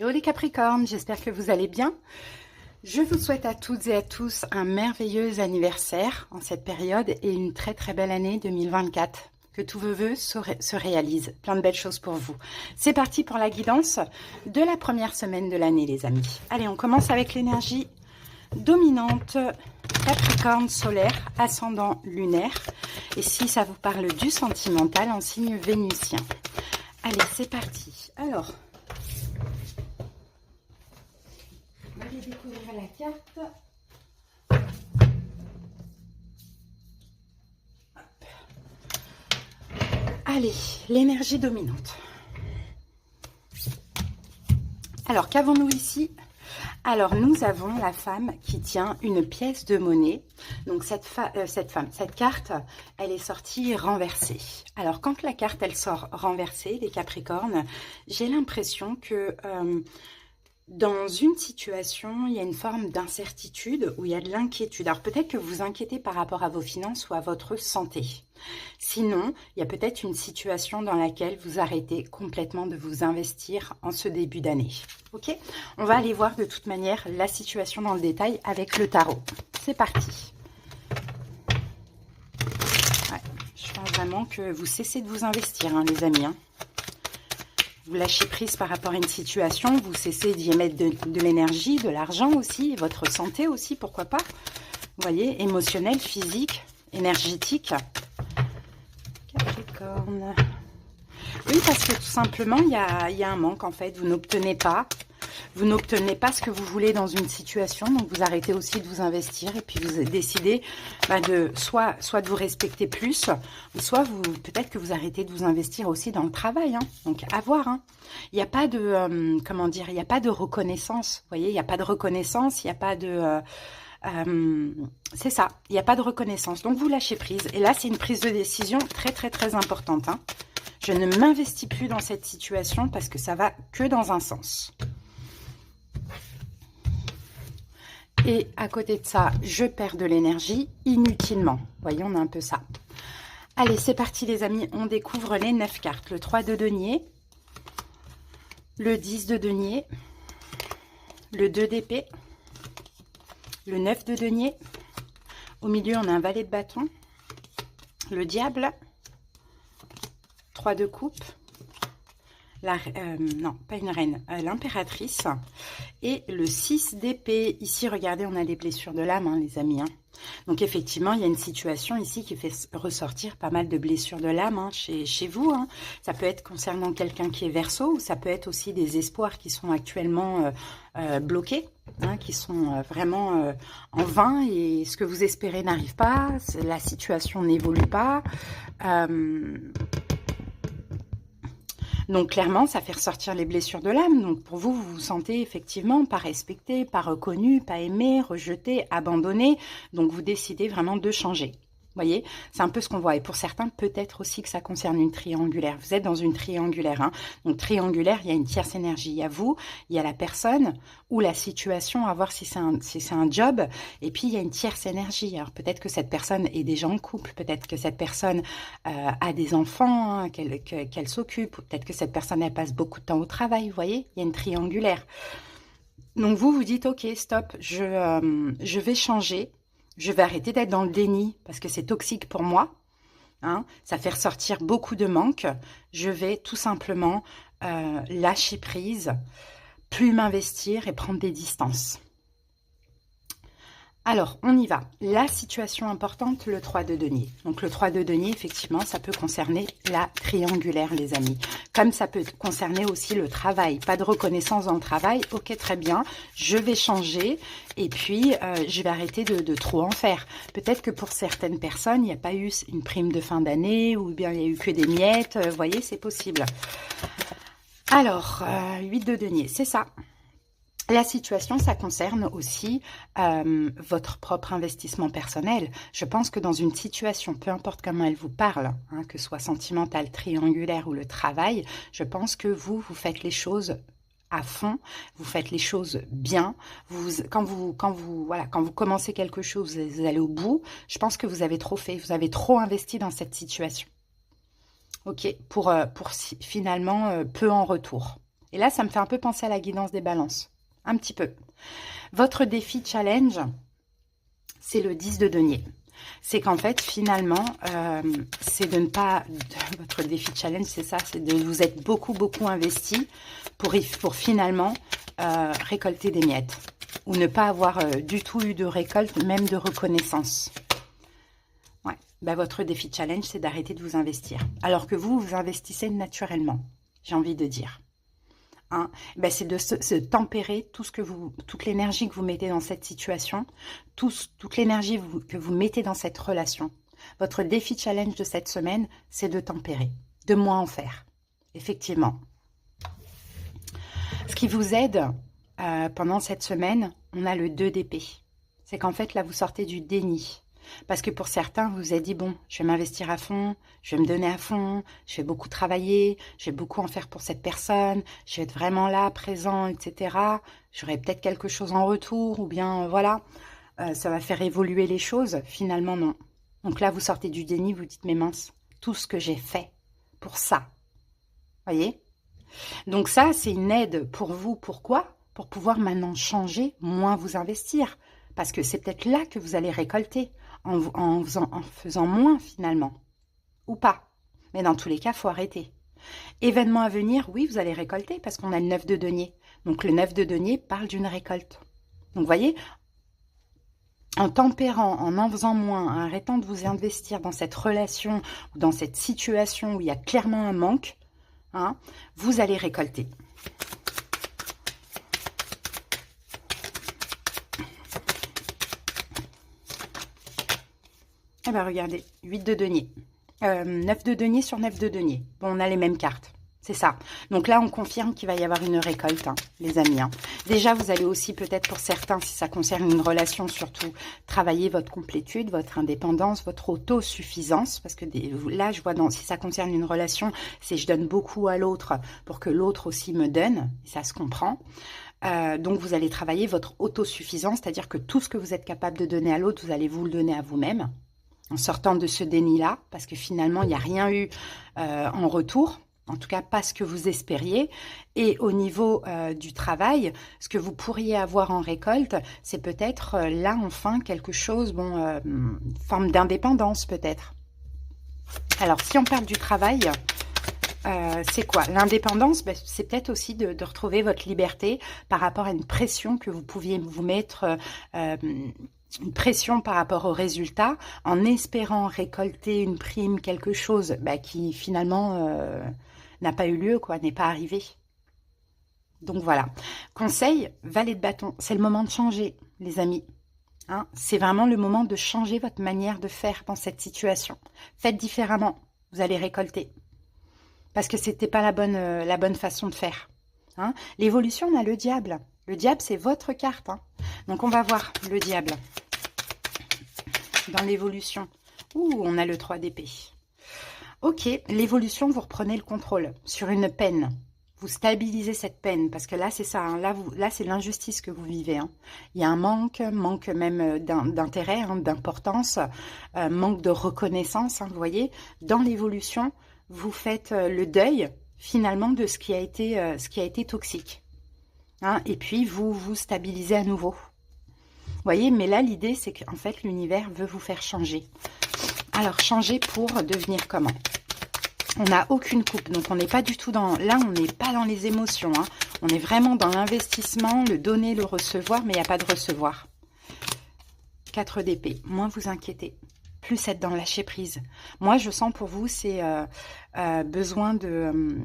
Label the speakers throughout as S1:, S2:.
S1: Hello les Capricornes, j'espère que vous allez bien. Je vous souhaite à toutes et à tous un merveilleux anniversaire en cette période et une très très belle année 2024. Que tous vos vœux se réalisent. Plein de belles choses pour vous. C'est parti pour la guidance de la première semaine de l'année les amis. Allez, on commence avec l'énergie dominante Capricorne solaire, ascendant lunaire. Et si ça vous parle du sentimental en signe vénusien. Allez, c'est parti. Alors... on va aller découvrir la carte. Hop. Allez, l'énergie dominante. Alors, qu'avons-nous ici? Alors, nous avons la femme qui tient une pièce de monnaie. Donc, cette carte, elle est sortie renversée. Alors, quand la carte, elle sort renversée, les Capricornes, j'ai l'impression que... dans une situation, il y a une forme d'incertitude où il y a de l'inquiétude. Alors peut-être que vous vous inquiétez par rapport à vos finances ou à votre santé. Sinon, il y a peut-être une situation dans laquelle vous arrêtez complètement de vous investir en ce début d'année. Ok? On va aller voir de toute manière la situation dans le détail avec le tarot. C'est parti. Ouais, je pense vraiment que vous cessez de vous investir, hein, les amis. Vous lâchez prise par rapport à une situation, vous cessez d'y mettre de l'énergie, de l'argent aussi, et votre santé aussi, pourquoi pas. Vous voyez, émotionnel, physique, énergétique. Capricorne. Oui, parce que tout simplement, il y a un manque en fait, vous n'obtenez pas. Vous n'obtenez pas ce que vous voulez dans une situation, donc vous arrêtez aussi de vous investir et puis vous décidez de soit de vous respecter plus, ou soit peut-être que vous arrêtez de vous investir aussi dans le travail. Hein. Donc à voir. Hein. Il n'y a pas de comment dire, il n'y a pas de reconnaissance. Vous voyez, il n'y a pas de reconnaissance, il n'y a pas de c'est ça, il n'y a pas de reconnaissance. Donc vous lâchez prise. Et là, c'est une prise de décision très très très importante. Hein. Je ne m'investis plus dans cette situation parce que ça va que dans un sens. Et à côté de ça, je perds de l'énergie inutilement. Voyez, on a un peu ça. Allez, c'est parti les amis. On découvre les 9 cartes. Le 3 de denier, le 10 de denier, le 2 d'épée, le 9 de denier. Au milieu, on a un valet de bâton, le diable, 3 de coupe. Non, pas une reine, l'impératrice et le 6 d'épée. Ici, regardez, on a les blessures de l'âme, hein, les amis. Hein. Donc, effectivement, il y a une situation ici qui fait ressortir pas mal de blessures de l'âme hein, chez vous. Hein. Ça peut être concernant quelqu'un qui est Verseau ou ça peut être aussi des espoirs qui sont actuellement bloqués, hein, qui sont vraiment en vain et ce que vous espérez n'arrive pas, la situation n'évolue pas. Donc, clairement, ça fait ressortir les blessures de l'âme. Donc, pour vous, vous vous sentez effectivement pas respecté, pas reconnu, pas aimé, rejeté, abandonné. Donc, vous décidez vraiment de changer. Vous voyez, c'est un peu ce qu'on voit. Et pour certains, peut-être aussi que ça concerne une triangulaire. Vous êtes dans une triangulaire. Hein. Donc, triangulaire, il y a une tierce énergie. Il y a vous, il y a la personne ou la situation, à voir si c'est un job. Et puis, il y a une tierce énergie. Alors, peut-être que cette personne est déjà en couple. Peut-être que cette personne a des enfants, hein, qu'elle s'occupe. Peut-être que cette personne, elle passe beaucoup de temps au travail. Vous voyez, il y a une triangulaire. Donc, vous dites, OK, stop, je vais changer. Je vais arrêter d'être dans le déni parce que c'est toxique pour moi. Hein, ça fait ressortir beaucoup de manques. Je vais tout simplement lâcher prise, plus m'investir et prendre des distances. Alors, on y va. La situation importante, le 3 de denier. Donc, le 3 de denier, effectivement, ça peut concerner la triangulaire, les amis. Comme ça peut concerner aussi le travail. Pas de reconnaissance dans le travail. Ok, très bien. Je vais changer et puis je vais arrêter de trop en faire. Peut-être que pour certaines personnes, il n'y a pas eu une prime de fin d'année ou bien il n'y a eu que des miettes. Vous voyez, c'est possible. Alors, 8 de denier, c'est ça. La situation, ça concerne aussi votre propre investissement personnel. Je pense que dans une situation, peu importe comment elle vous parle, hein, que ce soit sentimentale, triangulaire ou le travail, je pense que vous faites les choses à fond, vous faites les choses bien. Quand vous commencez quelque chose, vous allez au bout. Je pense que vous avez trop fait, vous avez trop investi dans cette situation. Ok, pour finalement peu en retour. Et là, ça me fait un peu penser à la guidance des balances. Un petit peu. Votre défi challenge, c'est le 10 de denier. C'est qu'en fait, finalement, c'est de ne pas... Votre défi challenge, c'est ça, c'est de vous être beaucoup investi pour finalement récolter des miettes. Ou ne pas avoir du tout eu de récolte, même de reconnaissance. Ouais. Bah, votre défi challenge, c'est d'arrêter de vous investir. Alors que vous, vous investissez naturellement, j'ai envie de dire. Hein, ben c'est de se tempérer toute l'énergie que vous mettez dans cette situation, toute l'énergie que vous mettez dans cette relation. Votre défi challenge de cette semaine, c'est de tempérer, de moins en faire. Effectivement. Ce qui vous aide pendant cette semaine, on a le 2 d'épée. C'est qu'en fait, là, vous sortez du déni. Parce que pour certains, vous vous êtes dit, bon, je vais m'investir à fond, je vais me donner à fond, je vais beaucoup travailler, je vais beaucoup en faire pour cette personne, je vais être vraiment là, présent, etc. J'aurai peut-être quelque chose en retour, ou bien, voilà, ça va faire évoluer les choses. Finalement, non. Donc là, vous sortez du déni, vous dites, mais mince, tout ce que j'ai fait pour ça. Voyez? Donc ça, c'est une aide pour vous. Pourquoi? Pour pouvoir maintenant changer, moins vous investir. Parce que c'est peut-être là que vous allez récolter. En faisant moins finalement, ou pas. Mais dans tous les cas, il faut arrêter. Événement à venir, oui, vous allez récolter parce qu'on a le 9 de denier. Donc le 9 de denier parle d'une récolte. Donc vous voyez, en tempérant, en faisant moins, en arrêtant de vous investir dans cette relation, ou dans cette situation où il y a clairement un manque, hein, vous allez récolter. Eh bien, regardez, 8 de denier. 9 de denier sur 9 de denier. Bon, on a les mêmes cartes. C'est ça. Donc là, on confirme qu'il va y avoir une récolte, hein, les amis. Hein. Déjà, vous allez aussi, peut-être pour certains, si ça concerne une relation, surtout, travailler votre complétude, votre indépendance, votre autosuffisance. Parce que là, je vois, si ça concerne une relation, c'est je donne beaucoup à l'autre pour que l'autre aussi me donne. Ça se comprend. Donc, vous allez travailler votre autosuffisance, c'est-à-dire que tout ce que vous êtes capable de donner à l'autre, vous allez vous le donner à vous-même. En sortant de ce déni-là, parce que finalement, il n'y a rien eu en retour, en tout cas pas ce que vous espériez. Et au niveau du travail, ce que vous pourriez avoir en récolte, c'est peut-être là, enfin, quelque chose, bon, forme d'indépendance peut-être. Alors, si on parle du travail, c'est quoi? L'indépendance, ben, c'est peut-être aussi de retrouver votre liberté par rapport à une pression que vous pouviez vous mettre... une pression par rapport au résultat, en espérant récolter une prime, quelque chose bah, qui finalement n'a pas eu lieu, quoi, n'est pas arrivé. Donc voilà. Conseil, valet de bâton, c'est le moment de changer, les amis. Hein, c'est vraiment le moment de changer votre manière de faire dans cette situation. Faites différemment, vous allez récolter. Parce que c'était pas la bonne façon de faire. Hein. L'évolution, on a le diable. Le diable, c'est votre carte. Hein. Donc, on va voir le diable dans l'évolution. Ouh, on a le 3 d'épée. Ok, l'évolution, vous reprenez le contrôle sur une peine. Vous stabilisez cette peine, parce que là, c'est ça. Hein, là c'est l'injustice que vous vivez. Hein. Il y a un manque même d'intérêt, hein, d'importance, manque de reconnaissance. Hein, vous voyez, dans l'évolution, vous faites le deuil, finalement, de ce qui a été toxique. Hein, et puis, vous stabilisez à nouveau. Vous voyez, mais là, l'idée, c'est qu'en fait, l'univers veut vous faire changer. Alors, changer pour devenir comment? On n'a aucune coupe, donc on n'est pas du tout dans... Là, on n'est pas dans les émotions. Hein. On est vraiment dans l'investissement, le donner, le recevoir, mais il n'y a pas de recevoir. 4 d'épée. Moins vous inquiétez. Plus être dans le lâcher prise. Moi, je sens pour vous, c'est besoin de...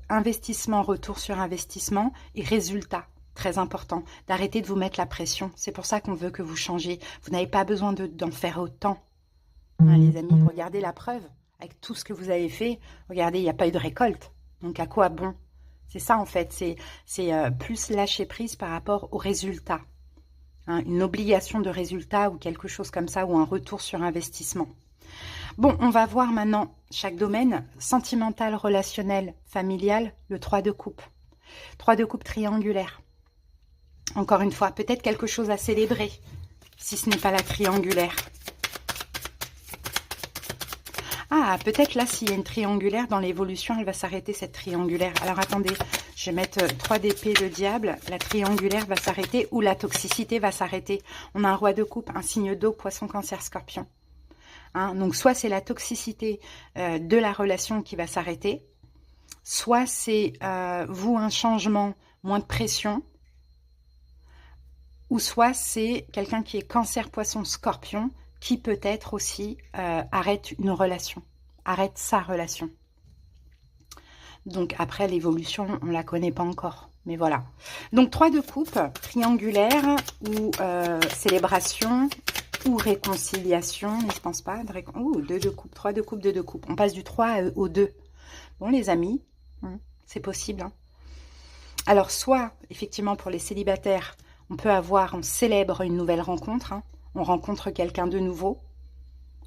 S1: investissement, retour sur investissement et résultat. Très important. D'arrêter de vous mettre la pression. C'est pour ça qu'on veut que vous changiez. Vous n'avez pas besoin d'en faire autant. Hein, les amis, regardez la preuve. Avec tout ce que vous avez fait, regardez, il n'y a pas eu de récolte. Donc, à quoi bon? C'est ça, en fait. C'est plus lâcher prise par rapport au résultat. Hein, une obligation de résultat ou quelque chose comme ça, ou un retour sur investissement. Bon, on va voir maintenant chaque domaine. Sentimental, relationnel, familial, le 3 de coupe. 3 de coupe triangulaire. Encore une fois, peut-être quelque chose à célébrer, si ce n'est pas la triangulaire. Ah, peut-être là, s'il y a une triangulaire dans l'évolution, elle va s'arrêter, cette triangulaire. Alors, attendez, je vais mettre 3 d'épée, le diable. La triangulaire va s'arrêter ou la toxicité va s'arrêter. On a un roi de coupe, un signe d'eau, poisson, cancer, scorpion. Hein, donc, soit c'est la toxicité de la relation qui va s'arrêter, soit c'est vous, un changement, moins de pression, ou soit c'est quelqu'un qui est cancer, poisson, scorpion, qui peut-être aussi arrête une relation, arrête sa relation. Donc après, l'évolution, on ne la connaît pas encore. Mais voilà. Donc 3 de coupe, triangulaire, ou célébration, ou réconciliation. Mais je pense pas. 2 de coupe, 3 de coupe, 2 de coupe. On passe du 3 au 2. Bon, les amis, c'est possible. Hein. Alors, soit, effectivement, pour les célibataires, on célèbre une nouvelle rencontre. Hein. On rencontre quelqu'un de nouveau.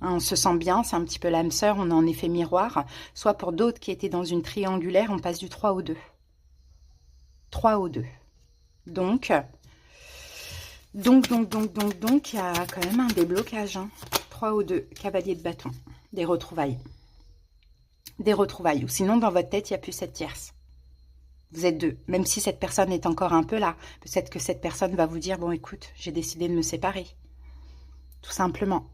S1: On se sent bien, c'est un petit peu l'âme sœur, on est en effet miroir. Soit pour d'autres qui étaient dans une triangulaire, on passe du 3 au 2. 3 au 2. Donc, il y a quand même un déblocage. Hein. 3 au 2, cavalier de bâton. Des retrouvailles. Des retrouvailles. Ou sinon, dans votre tête, il n'y a plus cette tierce. Vous êtes deux. Même si cette personne est encore un peu là. Peut-être que cette personne va vous dire, bon, écoute, j'ai décidé de me séparer. Tout simplement.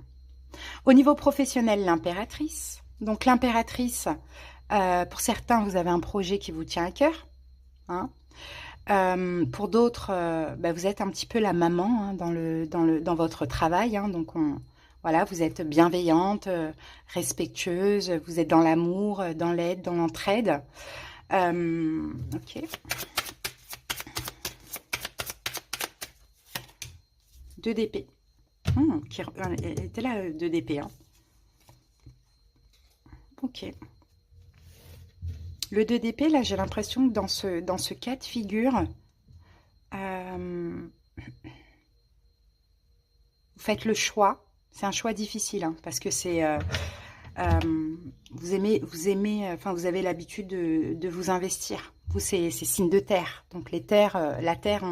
S1: Au niveau professionnel, l'impératrice. Donc, l'impératrice, pour certains, vous avez un projet qui vous tient à cœur. Hein. Pour d'autres, vous êtes un petit peu la maman hein, dans votre travail. Hein. Donc, voilà, vous êtes bienveillante, respectueuse, vous êtes dans l'amour, dans l'aide, dans l'entraide. Ok. 2 d'épée. Elle était là, 2 d'épée. Hein. Ok. Le 2 d'épée, là, j'ai l'impression que dans ce cas de figure, vous faites le choix. C'est un choix difficile, hein, parce que c'est... vous avez l'habitude de vous investir. Vous, c'est signe de terre. Donc, la terre,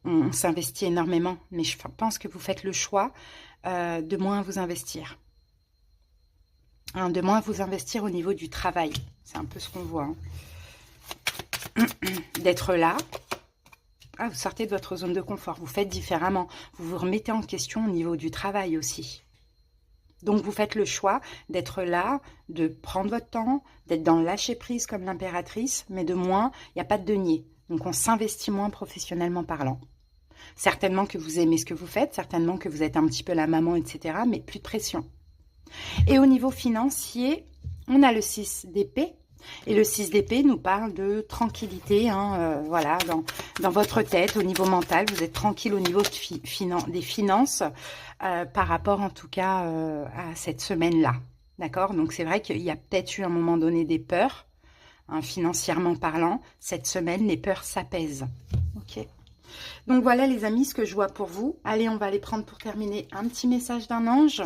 S1: on s'investit énormément. Mais je pense que vous faites le choix de moins vous investir. Hein, de moins vous investir au niveau du travail. C'est un peu ce qu'on voit. Hein. D'être là. Ah, vous sortez de votre zone de confort. Vous faites différemment. Vous vous remettez en question au niveau du travail aussi. Donc, vous faites le choix d'être là, de prendre votre temps, d'être dans le lâcher-prise comme l'impératrice, mais de moins, il n'y a pas de denier. Donc, on s'investit moins professionnellement parlant. Certainement que vous aimez ce que vous faites, certainement que vous êtes un petit peu la maman, etc., mais plus de pression. Et au niveau financier, on a le 6 d'épée. Et le 6 d'épée nous parle de tranquillité, hein, voilà, dans votre tête, au niveau mental, vous êtes tranquille au niveau des finances, par rapport en tout cas à cette semaine-là. D'accord? Donc c'est vrai qu'il y a peut-être eu à un moment donné des peurs, hein, financièrement parlant. Cette semaine, les peurs s'apaisent. Ok. Donc voilà les amis, ce que je vois pour vous. Allez, on va aller prendre pour terminer un petit message d'un ange.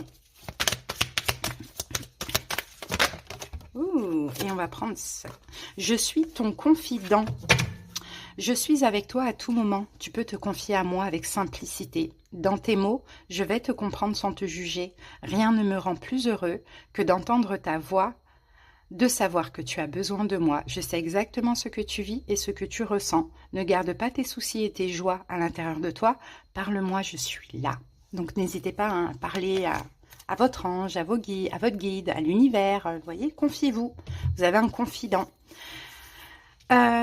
S1: Ouh, et on va prendre ça. Je suis ton confident. Je suis avec toi à tout moment. Tu peux te confier à moi avec simplicité. Dans tes mots, je vais te comprendre sans te juger. Rien ne me rend plus heureux que d'entendre ta voix, de savoir que tu as besoin de moi. Je sais exactement ce que tu vis et ce que tu ressens. Ne garde pas tes soucis et tes joies à l'intérieur de toi. Parle-moi, je suis là. Donc n'hésitez pas à parler à votre ange, à votre guide, à l'univers. Vous voyez, confiez-vous. Vous avez un confident.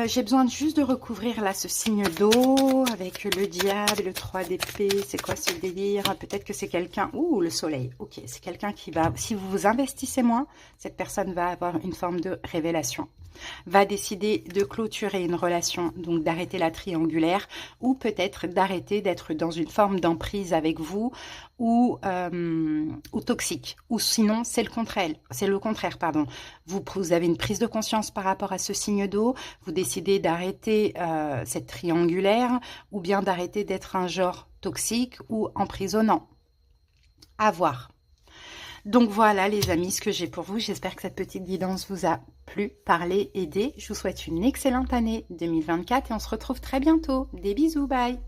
S1: J'ai besoin juste de recouvrir là ce signe d'eau avec le diable, le 3 d'épée. C'est quoi ce délire? Peut-être que c'est quelqu'un... Ouh, le soleil. Ok, c'est quelqu'un qui va... Si vous vous investissez moins, cette personne va avoir une forme de révélation. Va décider de clôturer une relation, donc d'arrêter la triangulaire, ou peut-être d'arrêter d'être dans une forme d'emprise avec vous, ou toxique, ou sinon c'est le contraire, pardon. Vous avez une prise de conscience par rapport à ce signe d'eau, vous décidez d'arrêter cette triangulaire, ou bien d'arrêter d'être un genre toxique ou emprisonnant. À voir. Donc voilà les amis, ce que j'ai pour vous. J'espère que cette petite guidance vous a plu, parlé, aidé. Je vous souhaite une excellente année 2024 et on se retrouve très bientôt. Des bisous, bye!